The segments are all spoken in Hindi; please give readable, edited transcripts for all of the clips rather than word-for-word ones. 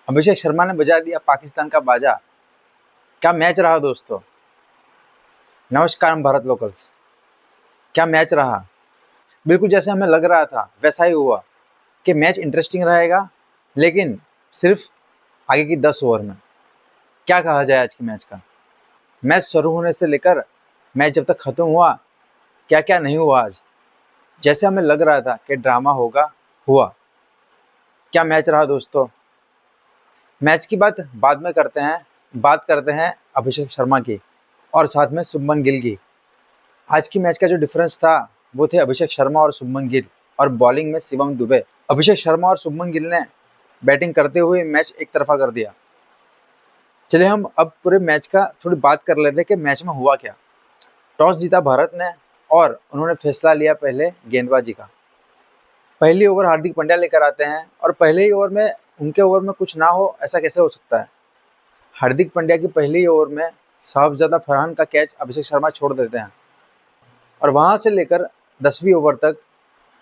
अभिषेक शर्मा ने बजा दिया पाकिस्तान का बाजा। क्या मैच रहा दोस्तों। नमस्कार हम भारत लोकल्स। क्या मैच रहा। बिल्कुल जैसे हमें लग रहा था वैसा ही हुआ कि मैच इंटरेस्टिंग रहेगा, लेकिन सिर्फ आगे की 10 ओवर में। क्या कहा जाए आज की मैच का। मैच शुरू होने से लेकर मैच जब तक खत्म हुआ, क्या क्या नहीं हुआ आज। जैसे हमें लग रहा था कि ड्रामा होगा, हुआ। क्या मैच रहा दोस्तों। मैच की बात बाद में करते हैं। बात करते हैं अभिषेक शर्मा की और साथ में शुभमन गिल की। आज की मैच का जो डिफरेंस था वो थे अभिषेक शर्मा और शुभमन गिल, और बॉलिंग में शिवम दुबे। अभिषेक शर्मा और शुभमन गिल ने बैटिंग करते हुए मैच एक तरफा कर दिया। चलिए हम अब पूरे मैच का थोड़ी बात कर लेते हैं कि मैच में हुआ क्या। टॉस जीता भारत ने और उन्होंने फैसला लिया पहले गेंदबाजी का। पहली ओवर हार्दिक पांड्या लेकर आते हैं और पहले ही ओवर में उनके ओवर में कुछ ना हो, ऐसा कैसे हो सकता है। हार्दिक पांड्या की पहली ओवर में साहबजादा फरहान का कैच अभिषेक शर्मा छोड़ देते हैं, और वहां से लेकर 10वीं ओवर तक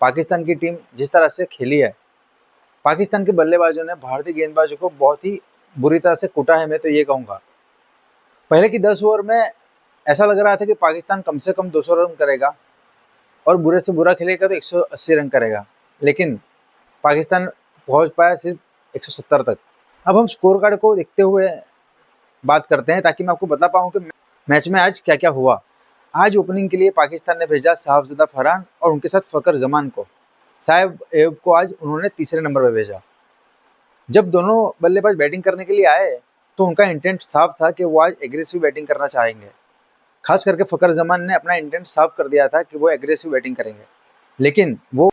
पाकिस्तान की टीम जिस तरह से खेली है, पाकिस्तान के बल्लेबाजों ने भारतीय गेंदबाजों को बहुत ही बुरी तरह से कूटा है। मैं तो ये कहूँगा पहले की 10 ओवर में ऐसा लग रहा था कि पाकिस्तान कम से कम 200 रन करेगा और बुरे से बुरा खेलेगा तो 180 रन करेगा, लेकिन पाकिस्तान पहुंच पाया सिर्फ 170 तक। अब हम स्कोर कार्ड को देखते हुए बात करते हैं ताकि मैं आपको बता पाऊँ कि मैच में आज क्या क्या हुआ। आज ओपनिंग के लिए पाकिस्तान ने भेजा साहबजादा फरहान और उनके साथ फकर जमान को। साहेब एयूब को आज उन्होंने तीसरे नंबर पर भेजा। जब दोनों बल्लेबाज बैटिंग करने के लिए आए तो उनका इंटेंट साफ था कि वो आज एग्रेसिव बैटिंग करना चाहेंगे। खास करके फकर जमान ने अपना इंटेंट साफ कर दिया था कि वो एग्रेसिव बैटिंग करेंगे, लेकिन वो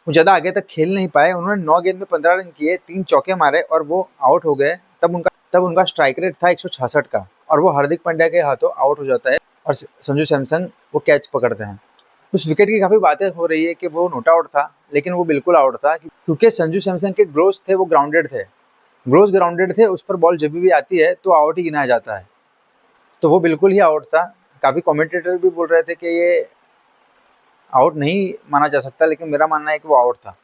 ज़्यादा आगे तक खेल नहीं पाए। उन्होंने 9 गेंद में 15 रन किए, 3 चौके मारे और वो आउट हो गए। तब उनका स्ट्राइक रेट था 166 का, और वो हार्दिक पांड्या के हाथों आउट हो जाता है और संजू सैमसन वो कैच पकड़ते हैं। उस विकेट की काफ़ी बातें हो रही है कि वो नॉट आउट था, लेकिन वो बिल्कुल आउट था, क्योंकि संजू सैमसन के ग्लोव्स थे वो ग्राउंडेड थे। ग्लोव्स ग्राउंडेड थे, उस पर बॉल जब भी आती है तो आउट ही गिनाया जाता है, तो वो बिल्कुल ही आउट था। काफ़ी कमेंटेटर भी बोल रहे थे कि ये आउट नहीं माना जा सकता, लेकिन मेरा मानना है कि वो आउट था।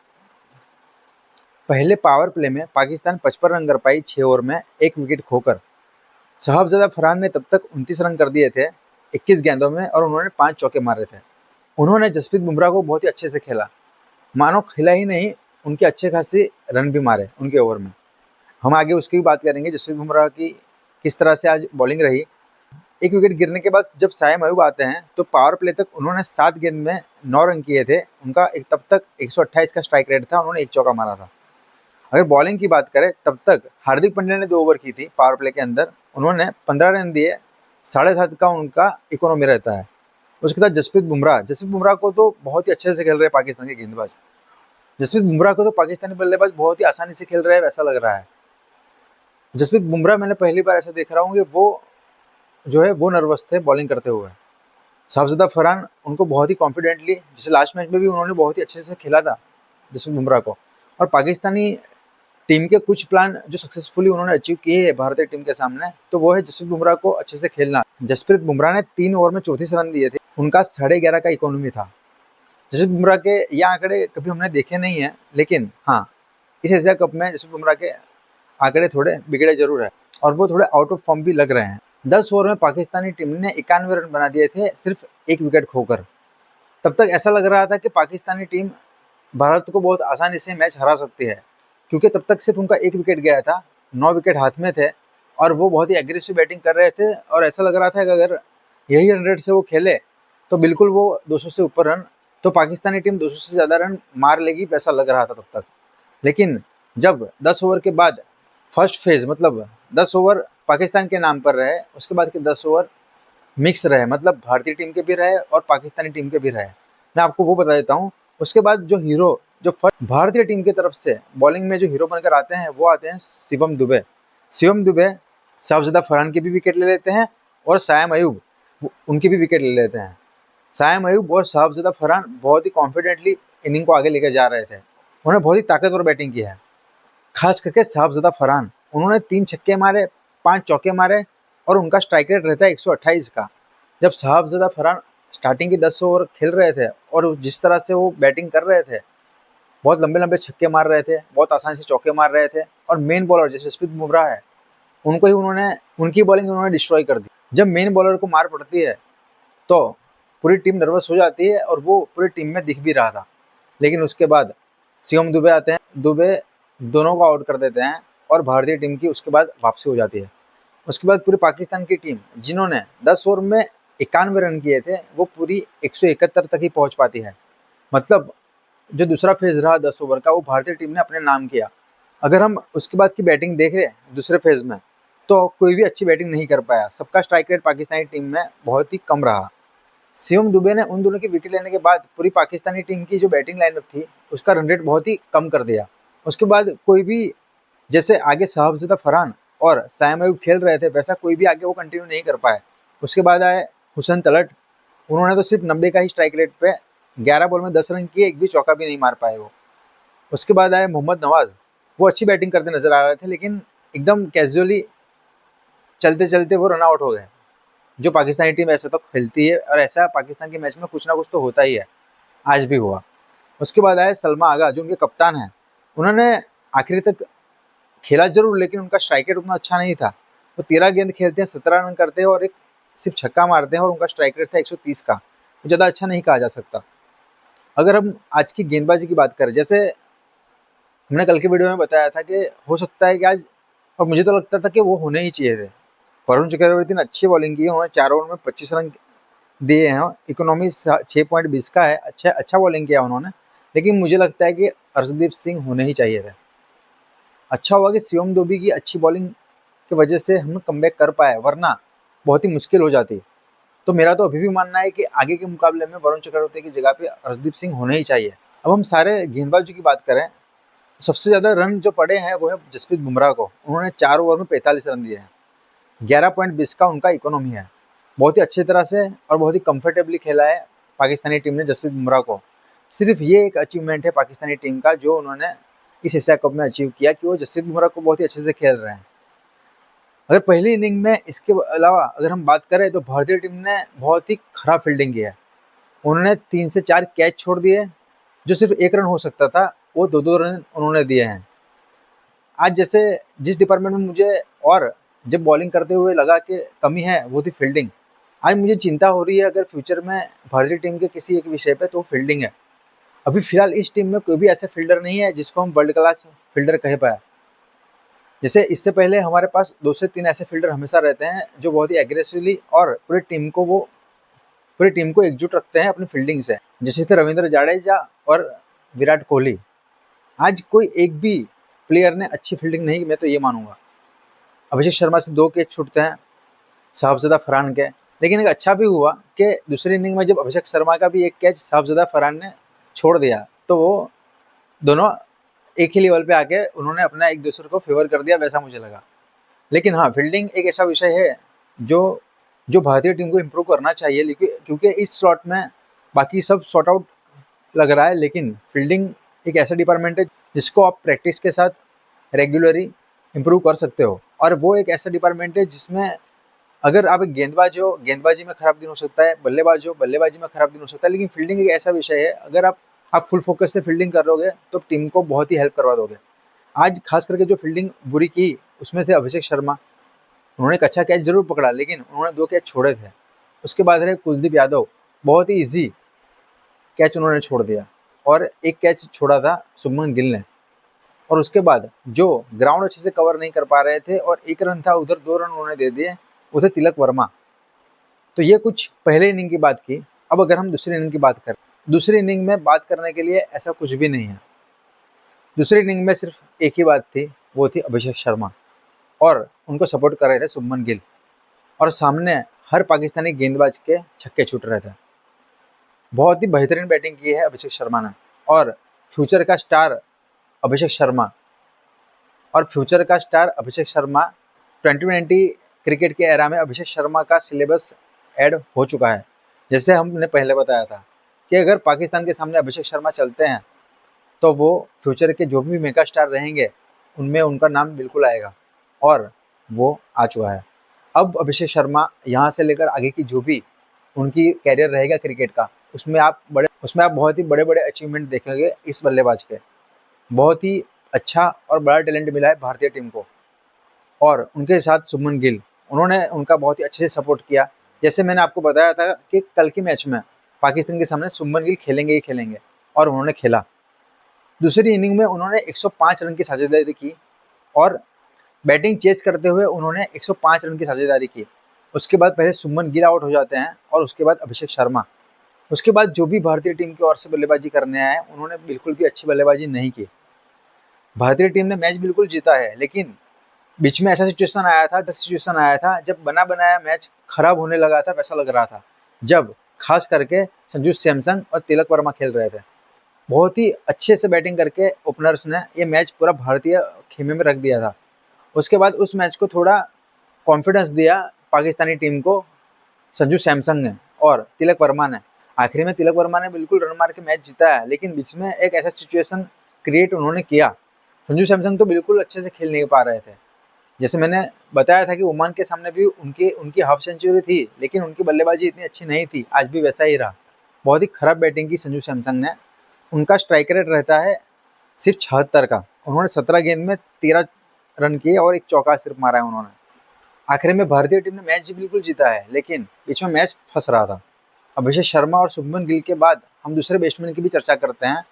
पहले पावर प्ले में पाकिस्तान 55 रन कर पाई 6 ओवर में 1 विकेट खोकर। साहबजादा फरहान ने तब तक 29 रन कर दिए थे 21 गेंदों में, और उन्होंने 5 चौके मारे थे। उन्होंने जसप्रीत बुमराह को बहुत ही अच्छे से खेला, मानो खेला ही नहीं, उनके अच्छे खासे रन भी मारे उनके ओवर में। हम आगे उसकी भी बात करेंगे जसप्रीत बुमराह की किस तरह से आज बॉलिंग रही। एक विकेट गिरने के बाद जब साइम अयूब आते हैं तो पावर प्ले तक उन्होंने 7 गेंद में 9 रन किए थे। उनका एक तब तक 128 का स्ट्राइक रेट था, उन्होंने 1 चौका मारा था। अगर बॉलिंग की बात करें तब तक हार्दिक पांड्या ने 2 ओवर की थी पावर प्ले के अंदर, उन्होंने 15 रन दिए, 7.5 का उनका इकोनॉमी रहता है। उसके बाद जसप्रीत बुमराह को तो बहुत ही अच्छे से खेल रहे हैं पाकिस्तान के गेंदबाज। जसप्रीत बुमराह को तो पाकिस्तानी बल्लेबाज बहुत ही आसानी से खेल रहे हैं वैसा लग रहा है। जसप्रीत बुमराह मैंने पहली बार ऐसा देख रहा हूँ कि वो जो है वो नर्वस थे बॉलिंग करते हुए। साहबजादा फरहान उनको बहुत ही कॉन्फिडेंटली, जैसे लास्ट मैच में भी उन्होंने बहुत ही अच्छे से खेला था जसप्रीत बुमराह को। और पाकिस्तानी टीम के कुछ प्लान जो सक्सेसफुली उन्होंने अचीव किए हैं भारतीय टीम के सामने, तो वो है जसप्रीत बुमराह को अच्छे से खेलना। जसप्रीत बुमराह ने 3 ओवर में 34 रन दिए थे, उनका 11.5 का इकोनॉमी था। जसप्रीत बुमराह के ये आंकड़े कभी हमने देखे नहीं है, लेकिन हाँ इस एशिया कप में जसप्रीत बुमराह के आंकड़े थोड़े बिगड़े जरूर है और वो थोड़े आउट ऑफ फॉर्म भी लग रहे हैं। 10 ओवर में पाकिस्तानी टीम ने 91 रन बना दिए थे सिर्फ 1 विकेट खोकर। तब तक ऐसा लग रहा था कि पाकिस्तानी टीम भारत को बहुत आसानी से मैच हरा सकती है, क्योंकि तब तक सिर्फ उनका 1 विकेट गया था, 9 विकेट हाथ में थे और वो बहुत ही एग्रेसिव बैटिंग कर रहे थे। और ऐसा लग रहा था कि अगर यही रन रेट से वो खेले तो बिल्कुल वो 200 से ऊपर रन, तो पाकिस्तानी टीम 200 से ज़्यादा रन मार लेगी वैसा लग रहा था तब तक। लेकिन जब 10 ओवर के बाद फर्स्ट फेज, मतलब 10 ओवर पाकिस्तान के नाम पर रहे, उसके बाद के 10 ओवर मिक्स रहे, मतलब भारतीय टीम के भी रहे और पाकिस्तानी टीम के भी रहे। मैं आपको वो बता देता हूँ। उसके बाद जो फर्स्ट भारतीय टीम की तरफ से बॉलिंग में जो हीरो बनकर आते हैं वो आते हैं शिवम दुबे। शिवम दुबे साहबजादा फरहान की भी विकेट ले लेते हैं और साइम अयूब उनकी भी विकेट ले लेते हैं। साइम अयूब और साहबजादा फरहान बहुत ही कॉन्फिडेंटली इनिंग को आगे लेकर जा रहे थे। उन्होंने बहुत ही ताकतवर बैटिंग की है। खास करके साहबजादा फरहान, उन्होंने 3 छक्के मारे, 5 चौके मारे और उनका स्ट्राइक रेट रहता है 128 का। जब साहबजादा फरहान स्टार्टिंग के 10 ओवर खेल रहे थे और जिस तरह से वो बैटिंग कर रहे थे, बहुत लंबे लंबे छक्के मार रहे थे, बहुत आसानी से चौके मार रहे थे, और मेन बॉलर जैसे जसप्रीत बुमराह है, उनको ही उनकी बॉलिंग उन्होंने डिस्ट्रॉय कर दी। जब मेन बॉलर को मार पड़ती है तो पूरी टीम नर्वस हो जाती है, और वो पूरी टीम में दिख भी रहा था। लेकिन उसके बाद शिवम दुबे आते हैं, दुबे दोनों को आउट कर देते हैं, और भारतीय टीम की उसके बाद वापसी हो जाती है। उसके बाद पूरी पाकिस्तान की टीम, जिन्होंने 10 ओवर में 91 रन किए थे, वो पूरी 171 तक ही पहुंच पाती है। मतलब जो दूसरा फेज रहा 10 ओवर का, वो भारतीय टीम ने अपने नाम किया। अगर हम उसके बाद की बैटिंग देख रहे हैं दूसरे फेज में, तो कोई भी अच्छी बैटिंग नहीं कर पाया। सबका स्ट्राइक रेट पाकिस्तानी टीम में बहुत ही कम रहा। शिवम दुबे ने उन दोनों की विकेट लेने के बाद पूरी पाकिस्तानी टीम की जो बैटिंग लाइनअप थी, उसका रन रेट बहुत ही कम कर दिया। उसके बाद कोई भी, जैसे आगे साहबजादा फरहान और साइम अयूब खेल रहे थे, वैसा कोई भी आगे वो कंटिन्यू नहीं कर पाए। उसके बाद आए हुसैन तलत, उन्होंने तो सिर्फ 90 का ही स्ट्राइक रेट पे 11 बॉल में 10 रन किए, एक भी चौका भी नहीं मार पाए वो। उसके बाद आए मोहम्मद नवाज, वो अच्छी बैटिंग करते नजर आ रहे थे, लेकिन एकदम कैजुअली चलते चलते वो रन आउट हो गए। जो पाकिस्तानी टीम ऐसा तो खेलती है, और ऐसा पाकिस्तान के मैच में कुछ ना कुछ तो होता ही है, आज भी हुआ। उसके बाद आए सलमा आगा, जो उनके कप्तान हैं। उन्होंने आखिरी तक खेला जरूर, लेकिन उनका स्ट्राइक रेट उतना अच्छा नहीं था। वो 13 गेंद खेलते हैं, 17 रन करते हैं, और एक सिर्फ छक्का मारते हैं, और उनका स्ट्राइक रेट था 130 का। ज़्यादा अच्छा नहीं कहा जा सकता। अगर हम आज की गेंदबाजी की बात करें, जैसे हमने कल के वीडियो में बताया था कि हो सकता है कि आज, और मुझे तो लगता था कि वो होने ही चाहिए थे। वरुण चक्रवर्ती ने अच्छी बॉलिंग की, उन्होंने 4 ओवर में 25 रन दिए हैं, इकोनॉमी 6.20 का है, अच्छा बॉलिंग किया उन्होंने। लेकिन मुझे लगता है कि अर्शदीप सिंह होने ही चाहिए थे। अच्छा हुआ कि शिवम दुबे की अच्छी बॉलिंग की वजह से हम कमबैक कर पाए, वरना बहुत ही मुश्किल हो जाती। तो मेरा तो अभी भी मानना है कि आगे के मुकाबले में वरुण चक्रवर्ती की जगह पे अर्शदीप सिंह होने ही चाहिए। अब हम सारे गेंदबाजों की बात करें, सबसे ज़्यादा रन जो पड़े हैं वो है जसप्रीत बुमराह को। उन्होंने 4 ओवर में 45 रन दिए हैं, 11.20 का उनका इकोनॉमी है। बहुत ही अच्छी तरह से और बहुत ही कंफर्टेबली खेला है पाकिस्तानी टीम ने जसप्रीत बुमराह को। सिर्फ ये एक अचीवमेंट है पाकिस्तानी टीम का, जो उन्होंने इस एशिया कप में अचीव किया, कि वो जसप्रीत बुमराह को बहुत ही अच्छे से खेल रहे हैं। अगर पहली इनिंग में इसके अलावा अगर हम बात करें, तो भारतीय टीम ने बहुत ही खराब फील्डिंग की है। उन्होंने 3 से 4 कैच छोड़ दिए, जो सिर्फ 1 रन हो सकता था, वो 2-2 रन उन्होंने दिए हैं। आज जैसे जिस डिपार्टमेंट में मुझे और जब बॉलिंग करते हुए लगा कि कमी है, वो थी फील्डिंग। आज मुझे चिंता हो रही है अगर फ्यूचर में भारतीय टीम के किसी एक विषय पे, तो फील्डिंग है। अभी फिलहाल इस टीम में कोई भी ऐसा फील्डर नहीं है जिसको हम वर्ल्ड क्लास फील्डर कह पाए। जैसे इससे पहले हमारे पास 2 से 3 ऐसे फील्डर हमेशा रहते हैं, जो बहुत ही एग्रेसिवली और पूरी टीम को एकजुट रखते हैं अपनी फील्डिंग से। जैसे थे रविंद्र जाडेजा और विराट कोहली। आज कोई एक भी प्लेयर ने अच्छी फील्डिंग नहीं, मैं तो ये मानूंगा। अभिषेक शर्मा से 2 कैच छूटते हैं, साहबजादा फरहान के। लेकिन एक अच्छा भी हुआ कि दूसरी इनिंग में जब अभिषेक शर्मा का भी एक कैच साहबजादा फरहान ने छोड़ दिया, तो वो दोनों एक ही लेवल पे आके उन्होंने अपना एक दूसरे को फेवर कर दिया, वैसा मुझे लगा। लेकिन हाँ, फील्डिंग एक ऐसा विषय है जो जो भारतीय टीम को इम्प्रूव करना चाहिए, लेकिन क्योंकि इस स्लॉट में बाकी सब सॉर्ट आउट लग रहा है, लेकिन फील्डिंग एक ऐसा डिपार्टमेंट है जिसको आप प्रैक्टिस के साथ रेगुलरली इम्प्रूव कर सकते हो। और वो एक ऐसा डिपार्टमेंट है जिसमें अगर आप एक गेंदबाज हो, गेंदबाजी में खराब दिन हो सकता है, बल्लेबाज हो, बल्लेबाजी में खराब दिन हो सकता है, लेकिन फील्डिंग एक ऐसा विषय है, अगर आप फुल फोकस से फील्डिंग कर लोगे तो टीम को बहुत ही हेल्प करवा दोगे। आज खास करके जो फील्डिंग बुरी की, उसमें से अभिषेक शर्मा। उन्होंने एक अच्छा कैच जरूर पकड़ा, लेकिन उन्होंने 2 कैच छोड़े थे। उसके बाद रहे कुलदीप यादव, बहुत ही ईजी कैच उन्होंने छोड़ दिया, और एक कैच छोड़ा था शुभमन गिल ने। और उसके बाद जो ग्राउंड अच्छे से कवर नहीं कर पा रहे थे, और 1 रन था, उधर 2 रन उन्होंने दे दिए, उधर तिलक वर्मा। तो ये कुछ पहले इनिंग की बात की। अब अगर हम दूसरी इनिंग की बात करें, दूसरी इनिंग में बात करने के लिए ऐसा कुछ भी नहीं है। दूसरी इनिंग में सिर्फ एक ही बात थी, वो थी अभिषेक शर्मा, और उनको सपोर्ट कर रहे थे शुभमन गिल, और सामने हर पाकिस्तानी गेंदबाज के छक्के छूट रहे थे। बहुत ही बेहतरीन बैटिंग की है अभिषेक शर्मा ने, और फ्यूचर का स्टार अभिषेक शर्मा और फ्यूचर का स्टार अभिषेक शर्मा 2020 क्रिकेट के एरा में अभिषेक शर्मा का सिलेबस ऐड हो चुका है। जैसे हमने पहले बताया था कि अगर पाकिस्तान के सामने अभिषेक शर्मा चलते हैं, तो वो फ्यूचर के जो भी मेगा स्टार रहेंगे, उनमें उनका नाम बिल्कुल आएगा, और वो आ चुका है। अब अभिषेक शर्मा यहाँ से लेकर आगे की जो भी उनकी कैरियर रहेगा क्रिकेट का, उसमें आप बहुत ही बड़े बड़े अचीवमेंट देखेंगे इस बल्लेबाज के। बहुत ही अच्छा और बड़ा टैलेंट मिला है भारतीय टीम को। और उनके साथ शुभमन गिल, उन्होंने उनका बहुत ही अच्छे से सपोर्ट किया। जैसे मैंने आपको बताया था कि कल के मैच में पाकिस्तान के सामने शुभमन गिल खेलेंगे ही खेलेंगे, और उन्होंने खेला। दूसरी इनिंग में उन्होंने 105 रन की साझेदारी की और बैटिंग चेज करते हुए उन्होंने 105 रन की साझेदारी की। उसके बाद पहले शुभमन गिल आउट हो जाते हैं और उसके बाद अभिषेक शर्मा। उसके बाद जो भी भारतीय टीम की ओर से बल्लेबाजी करने आए, उन्होंने बिल्कुल भी अच्छी बल्लेबाजी नहीं की। भारतीय टीम ने मैच बिल्कुल जीता है, लेकिन बीच में ऐसा सिचुएशन आया था जब बना बनाया मैच खराब होने लगा था, वैसा लग रहा था, जब खास करके संजू सैमसन और तिलक वर्मा खेल रहे थे। बहुत ही अच्छे से बैटिंग करके ओपनर्स ने ये मैच पूरा भारतीय खेमे में रख दिया था। उसके बाद उस मैच को थोड़ा कॉन्फिडेंस दिया पाकिस्तानी टीम को संजू सैमसन ने और तिलक वर्मा ने। आखिरी में तिलक वर्मा ने बिल्कुल रन मार के मैच जीता है, लेकिन बीच में एक ऐसा सिचुएशन क्रिएट उन्होंने किया। संजू सैमसन तो बिल्कुल अच्छे से खेल नहीं पा रहे थे। जैसे मैंने बताया था कि ओमान के सामने भी उनकी उनकी हाफ सेंचुरी थी, लेकिन उनकी बल्लेबाजी इतनी अच्छी नहीं थी। आज भी वैसा ही रहा। बहुत ही खराब बैटिंग की संजू सैमसन ने। उनका स्ट्राइक रेट रहता है सिर्फ 76 का। उन्होंने 17 गेंद में 13 रन किए और एक चौका सिर्फ मारा है उन्होंने। आखिर में भारतीय टीम ने मैच बिल्कुल जीता है, लेकिन बीच में मैच फंस रहा था। अभिषेक शर्मा और शुभमन गिल के बाद हम दूसरे बैट्समैन की भी चर्चा करते हैं।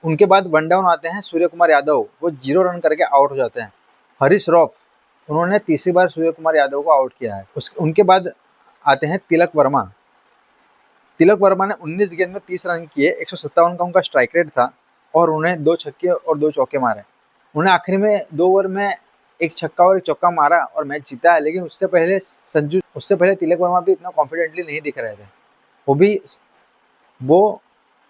उनके बाद वन डाउन आते हैं सूर्य कुमार यादव, वो 0 रन करके आउट हो जाते हैं। हरीश रॉफ, उन्होंने तीसरी बार सूर्य कुमार यादव को आउट किया है। उनके बाद आते हैं तिलक वर्मा। तिलक वर्मा ने 19 गेंद में 30 रन किए, 157 का उनका स्ट्राइक रेट था और उन्हें 2 छक्के और 2 चौके मारे। उन्हें आखिरी में 2 ओवर में एक छक्का और एक चौका मारा और मैच जीता है। लेकिन उससे पहले तिलक वर्मा भी इतना कॉन्फिडेंटली नहीं दिख रहे थे। वो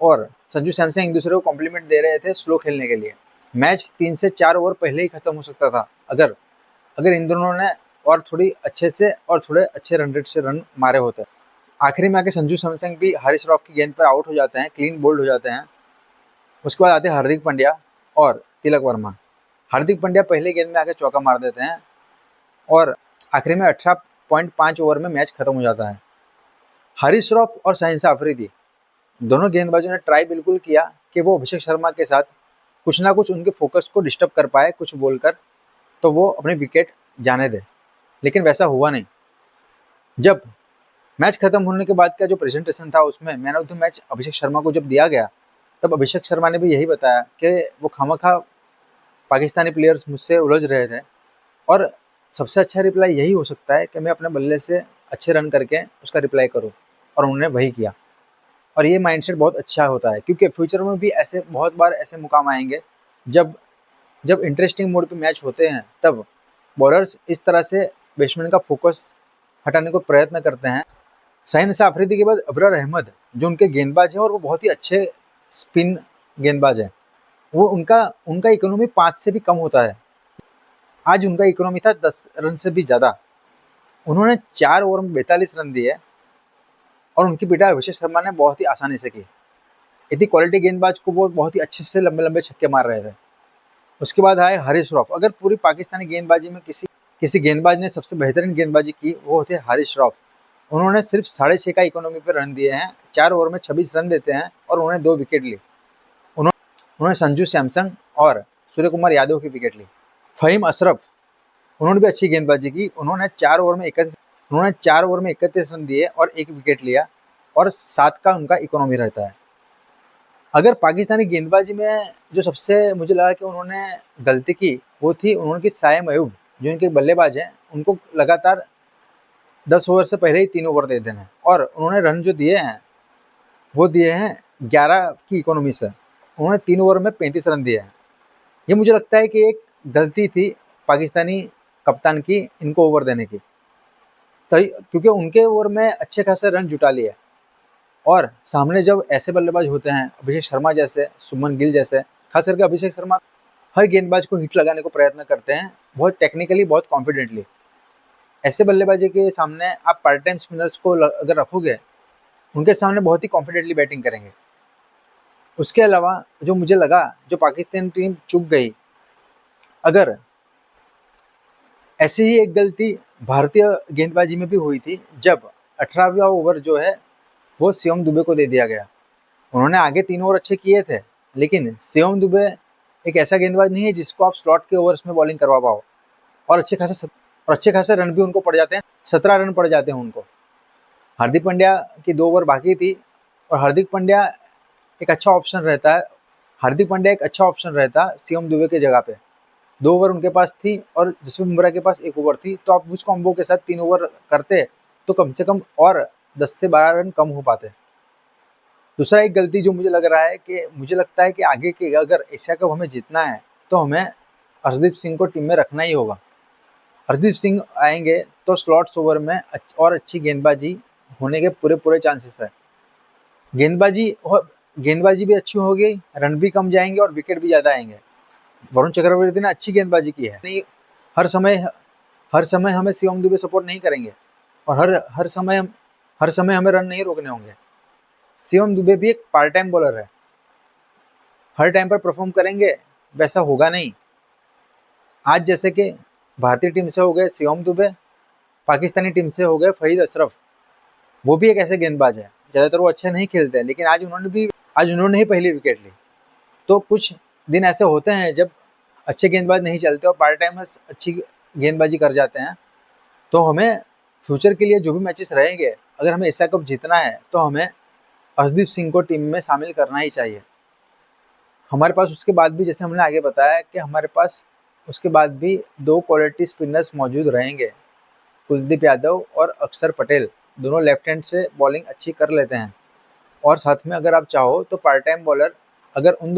और संजू सैमसन एक दूसरे को कॉम्प्लीमेंट दे रहे थे स्लो खेलने के लिए। मैच 3 से 4 ओवर पहले ही खत्म हो सकता था अगर अगर इन दोनों ने और थोड़े अच्छे रन रेट से रन मारे होते। आखिरी में आके संजू सैमसन भी हारिस रॉफ की गेंद पर आउट हो जाते हैं, क्लीन बोल्ड हो जाते हैं। उसके बाद आते हैं हार्दिक पांड्या और तिलक वर्मा। हार्दिक पांड्या पहले गेंद में आके चौका मार देते हैं और आखिरी में 18.5 ओवर में मैच खत्म हो जाता है। हारिस रॉफ और शाहिन अफरीदी दोनों गेंदबाजों ने ट्राई बिल्कुल किया कि वो अभिषेक शर्मा के साथ कुछ ना कुछ उनके फोकस को डिस्टर्ब कर पाए, कुछ बोलकर तो वो अपने विकेट जाने दे, लेकिन वैसा हुआ नहीं। जब मैच खत्म होने के बाद का जो प्रेजेंटेशन था, उसमें man of the match Abhishek Sharma को जब दिया गया, तब अभिषेक शर्मा ने भी यही बताया कि वो खामखा पाकिस्तानी प्लेयर्स मुझसे उलझ रहे थे और सबसे अच्छा रिप्लाई यही हो सकता है कि मैं अपने बल्ले से अच्छे रन करके उसका रिप्लाई करूं, और उन्होंने वही किया। और ये माइंडसेट बहुत अच्छा होता है, क्योंकि फ्यूचर में भी ऐसे बहुत बार ऐसे मुकाम आएंगे जब जब इंटरेस्टिंग मोड पे मैच होते हैं, तब बॉलर्स इस तरह से बैट्समैन का फोकस हटाने को प्रयत्न करते हैं। शाहीन अफरीदी के बाद अबरार अहमद, जो उनके गेंदबाज हैं और वो बहुत ही अच्छे स्पिन गेंदबाज हैं, वो उनका उनका इकोनॉमी 5 से भी कम होता है। आज उनका इकोनॉमी था 10 रन से भी ज़्यादा। उन्होंने 4 ओवर में 42 रन दिए और उनकी पिटाई अभिषेक शर्मा ने बहुत ही आसानी से की। इतनी क्वालिटी गेंदबाज को वो बहुत ही अच्छे से लंबे लंबे छक्के मार रहे थे। उसके बाद आए हारिस रॉफ। अगर पूरी पाकिस्तानी गेंदबाजी में किसी गेंदबाज ने सबसे बेहतरीन गेंदबाजी की, वो थे हारिस रॉफ। उन्होंने सिर्फ 6.5 का इकोनॉमी पर रन दिए हैं, 4 ओवर में 26 रन देते हैं और उन्होंने 2 विकेट ली। उन्होंने संजू सैमसन और सूर्य कुमार यादव की विकेट ली। फ़हीम अशरफ, उन्होंने भी अच्छी गेंदबाजी की। उन्होंने 4 ओवर में 31 रन दिए और 1 विकेट लिया और 7 का उनका इकोनॉमी रहता है। अगर पाकिस्तानी गेंदबाजी में जो सबसे मुझे लगा कि उन्होंने गलती की, वो थी उन्होंने साइम अयूब, जो इनके बल्लेबाज हैं, उनको लगातार 10 ओवर से पहले ही 3 ओवर दे देना है और उन्होंने रन जो दिए हैं वो दिए हैं 11 की इकोनॉमी से। उन्होंने 3 ओवर में 35 रन दिए हैं। ये मुझे लगता है कि एक गलती थी पाकिस्तानी कप्तान की इनको ओवर देने की, क्योंकि उनके ओवर में अच्छे खासे रन जुटा लिए और सामने जब ऐसे बल्लेबाज होते हैं अभिषेक शर्मा जैसे, शुभमन गिल जैसे, खास करके अभिषेक शर्मा हर गेंदबाज को हिट लगाने को प्रयत्न करते हैं, बहुत टेक्निकली, बहुत कॉन्फिडेंटली। ऐसे बल्लेबाजी के सामने आप पार्ट टाइम स्पिनर्स को अगर रखोगे, उनके सामने बहुत ही कॉन्फिडेंटली बैटिंग करेंगे। उसके अलावा जो मुझे लगा जो पाकिस्तान टीम चूक गई, अगर ऐसी ही एक गलती भारतीय गेंदबाजी में भी हुई थी, जब 18वां ओवर जो है वो शिवम दुबे को दे दिया गया। उन्होंने आगे 3 ओवर अच्छे किए थे, लेकिन शिवम दुबे एक ऐसा गेंदबाज नहीं है जिसको आप स्लॉट के ओवर्स में बॉलिंग करवा पाओ और अच्छे खासे रन भी उनको पड़ जाते हैं। 17 रन पड़ जाते हैं उनको। हार्दिक पांड्या की 2 ओवर बाकी थी और हार्दिक पांड्या एक अच्छा ऑप्शन रहता है। हार्दिक पांड्या एक अच्छा ऑप्शन रहता शिवम दुबे के जगह पे। 2 ओवर उनके पास थी और जसप्रीत बुमराह के पास 1 ओवर थी, तो आप उस कॉम्बो के साथ 3 ओवर करते तो कम से कम और 10 से 12 रन कम हो पाते। दूसरा एक गलती जो मुझे लग रहा है कि मुझे लगता है कि आगे के अगर एशिया कप हमें जीतना है तो हमें हरदीप सिंह को टीम में रखना ही होगा। हरदीप सिंह आएंगे तो स्लॉट्स ओवर में और अच्छी गेंदबाजी होने के पूरे चांसेस है। गेंदबाजी भी अच्छी होगी, रन भी कम जाएंगे और विकेट भी ज़्यादा आएंगे। वरुण चक्रवर्ती ने अच्छी गेंदबाजी की है, नहीं हर समय हमें शिवम दुबे सपोर्ट नहीं करेंगे और हर समय हमें रन नहीं रोकने होंगे। शिवम दुबे भी एक पार्ट टाइम बॉलर है, हर टाइम पर परफॉर्म करेंगे वैसा होगा नहीं। आज जैसे कि भारतीय टीम से हो गए शिवम दुबे, पाकिस्तानी टीम से हो गए फहीद अशरफ, वो भी एक ऐसे गेंदबाज है, ज़्यादातर वो अच्छे नहीं खेलते हैं लेकिन आज उन्होंने ही पहली विकेट ली। तो कुछ दिन ऐसे होते हैं जब अच्छे गेंदबाज नहीं चलते और पार्ट टाइमर्स अच्छी गेंदबाजी कर जाते हैं। तो हमें फ्यूचर के लिए जो भी मैचेस रहेंगे, अगर हमें एशिया कप जीतना है तो हमें अर्शदीप सिंह को टीम में शामिल करना ही चाहिए। हमारे पास उसके बाद भी, जैसे हमने आगे बताया कि हमारे पास उसके बाद भी 2 क्वालिटी स्पिनर्स मौजूद रहेंगे, कुलदीप यादव और अक्षर पटेल। दोनों लेफ्ट हैंड से बॉलिंग अच्छी कर लेते हैं और साथ में अगर आप चाहो तो पार्ट टाइम बॉलर, अगर उन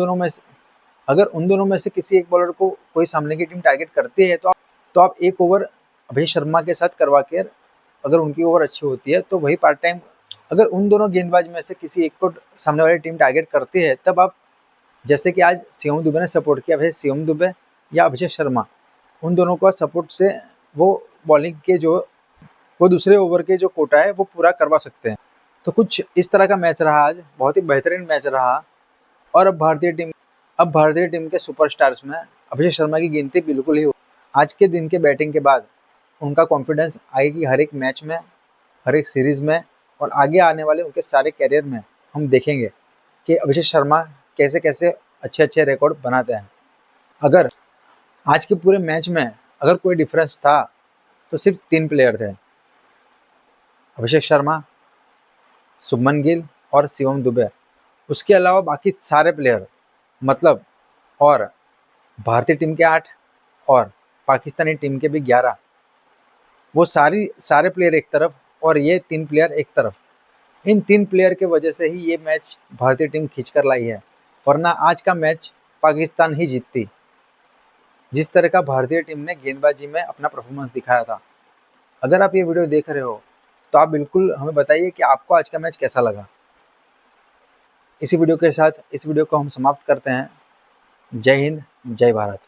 दोनों में से किसी एक बॉलर को कोई सामने की टीम टारगेट करती है तो आप 1 ओवर अभिषेक शर्मा के साथ करवा के, अगर उनकी ओवर अच्छी होती है तो वही पार्ट टाइम, अगर उन दोनों गेंदबाज में से किसी एक को सामने वाली टीम टारगेट करती है तब आप, जैसे कि आज शिवम दुबे ने सपोर्ट किया, वैसे शिवम दुबे या अभिषेक शर्मा, उन दोनों का सपोर्ट से वो बॉलिंग के वो दूसरे ओवर के जो कोटा है वो पूरा करवा सकते हैं। तो कुछ इस तरह का मैच रहा आज, बहुत ही बेहतरीन मैच रहा। और अब भारतीय टीम के सुपरस्टार्स में अभिषेक शर्मा की गिनती बिल्कुल ही, आज के दिन के बैटिंग के बाद उनका कॉन्फिडेंस आएगी हर एक मैच में, हर एक सीरीज में और आगे आने वाले उनके सारे कैरियर में हम देखेंगे कि अभिषेक शर्मा कैसे कैसे अच्छे रिकॉर्ड बनाते हैं। अगर आज के पूरे मैच में अगर कोई डिफरेंस था तो सिर्फ 3 प्लेयर थे, अभिषेक शर्मा, शुभमन गिल और शिवम दुबे। उसके अलावा बाकी सारे प्लेयर, मतलब और भारतीय टीम के 8 और पाकिस्तानी टीम के भी 11, वो सारे प्लेयर एक तरफ और ये 3 प्लेयर एक तरफ। इन 3 प्लेयर के वजह से ही ये मैच भारतीय टीम खींच कर लाई है, वरना आज का मैच पाकिस्तान ही जीतती, जिस तरह का भारतीय टीम ने गेंदबाजी में अपना परफॉर्मेंस दिखाया था। अगर आप ये वीडियो देख रहे हो तो आप बिल्कुल हमें बताइए कि आपको आज का मैच कैसा लगा। इसी वीडियो के साथ इस वीडियो को हम समाप्त करते हैं। जय हिंद, जय भारत।